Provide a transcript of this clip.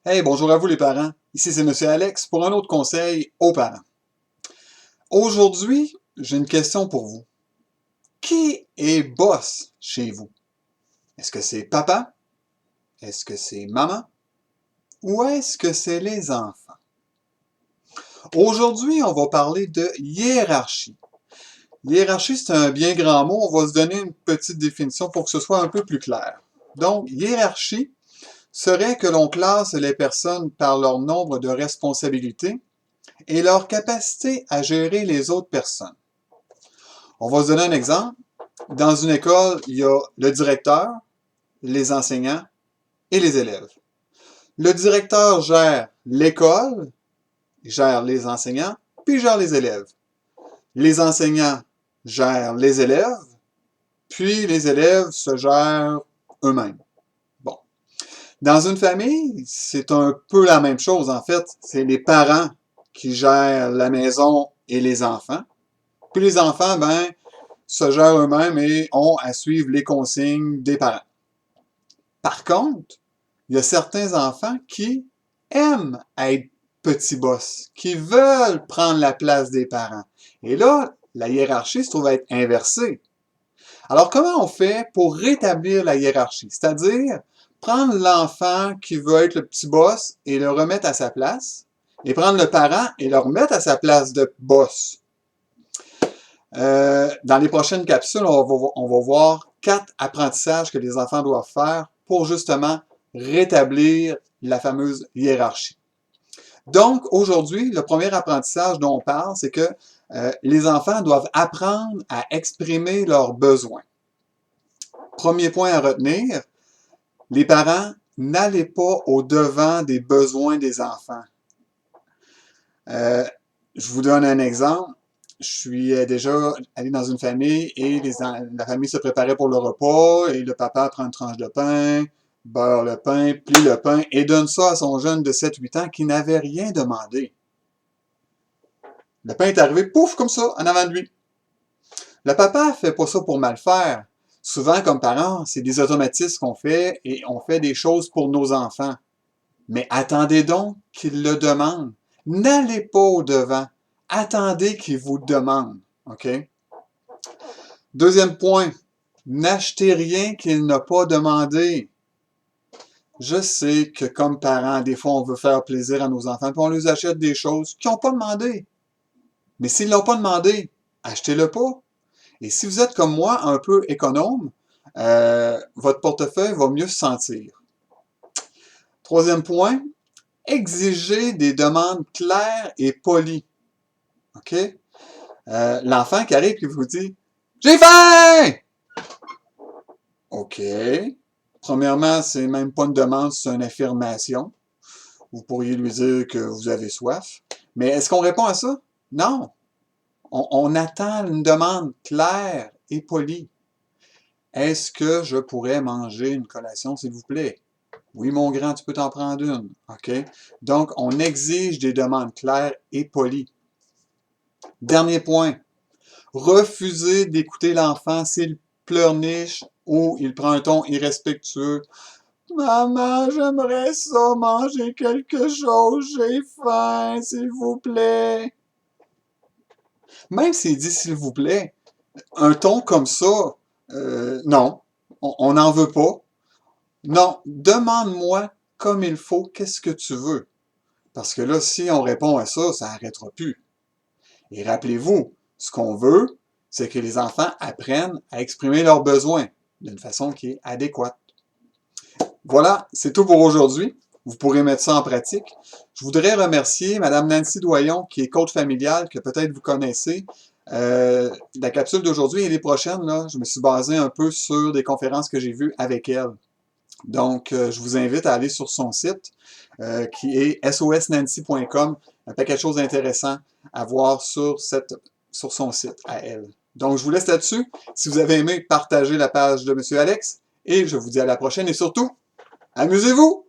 Hey, bonjour à vous les parents. Ici c'est Monsieur Alex pour un autre conseil aux parents. Aujourd'hui, j'ai une question pour vous. Qui est boss chez vous? Est-ce que c'est papa? Est-ce que c'est maman? Ou est-ce que c'est les enfants? Aujourd'hui, on va parler de hiérarchie. Hiérarchie, c'est un bien grand mot. On va se donner une petite définition pour que ce soit un peu plus clair. Donc, hiérarchie serait que l'on classe les personnes par leur nombre de responsabilités et leur capacité à gérer les autres personnes. On va se donner un exemple. Dans une école, il y a le directeur, les enseignants et les élèves. Le directeur gère l'école, il gère les enseignants, puis il gère les élèves. Les enseignants gèrent les élèves, puis les élèves se gèrent eux-mêmes. Bon. Dans une famille, c'est un peu la même chose en fait. C'est les parents qui gèrent la maison et les enfants. Puis les enfants, se gèrent eux-mêmes et ont à suivre les consignes des parents. Par contre, il y a certains enfants qui aiment être petits boss, qui veulent prendre la place des parents. Et là, la hiérarchie se trouve à être inversée. Alors, comment on fait pour rétablir la hiérarchie? C'est-à-dire, prendre l'enfant qui veut être le petit boss et le remettre à sa place, et prendre le parent et le remettre à sa place de boss. Dans les prochaines capsules, on va voir 4 apprentissages que les enfants doivent faire pour justement rétablir la fameuse hiérarchie. Donc, aujourd'hui, le premier apprentissage dont on parle, c'est que les enfants doivent apprendre à exprimer leurs besoins. Premier point à retenir, les parents, n'allez pas au-devant des besoins des enfants. Je vous donne un exemple. Je suis déjà allé dans une famille et la famille se préparait pour le repas et le papa prend une tranche de pain, beurre le pain, plie le pain et donne ça à son jeune de 7-8 ans qui n'avait rien demandé. Le pain est arrivé, pouf, comme ça, en avant de lui. Le papa fait pas ça pour mal faire. Souvent, comme parents, c'est des automatismes qu'on fait et on fait des choses pour nos enfants. Mais attendez donc qu'ils le demandent. N'allez pas au-devant. Attendez qu'ils vous demandent. OK? Deuxième point. N'achetez rien qu'il n'a pas demandé. Je sais que comme parents, des fois, on veut faire plaisir à nos enfants, puis on leur achète des choses qu'ils n'ont pas demandé. Mais s'ils ne l'ont pas demandé, achetez-le pas. Et si vous êtes comme moi, un peu économe, votre portefeuille va mieux se sentir. Troisième point, exigez des demandes claires et polies. OK? L'enfant qui arrive et vous dit « J'ai faim! » OK. Premièrement, c'est même pas une demande, c'est une affirmation. Vous pourriez lui dire que vous avez soif. Mais est-ce qu'on répond à ça? Non. On attend une demande claire et polie. Est-ce que je pourrais manger une collation, s'il vous plaît? Oui, mon grand, tu peux t'en prendre une. OK? Donc, on exige des demandes claires et polies. Dernier point. Refusez d'écouter l'enfant s'il pleurniche ou il prend un ton irrespectueux. Maman, j'aimerais ça manger quelque chose, j'ai faim, s'il vous plaît. Même s'il dit s'il vous plaît, un ton comme ça, non, on n'en veut pas. Non, demande-moi comme il faut, qu'est-ce que tu veux. Parce que là, si on répond à ça, ça n'arrêtera plus. Et rappelez-vous, ce qu'on veut, c'est que les enfants apprennent à exprimer leurs besoins d'une façon qui est adéquate. Voilà, c'est tout pour aujourd'hui. Vous pourrez mettre ça en pratique. Je voudrais remercier Mme Nancy Doyon, qui est coach familiale, que peut-être vous connaissez. La capsule d'aujourd'hui et les prochaines, là, je me suis basé un peu sur des conférences que j'ai vues avec elle. Donc, je vous invite à aller sur son site, qui est sosnancy.com. Un paquet de choses intéressantes à voir sur son site à elle. Donc, je vous laisse là-dessus. Si vous avez aimé, partagez la page de M. Alex. Et je vous dis à la prochaine et surtout, amusez-vous!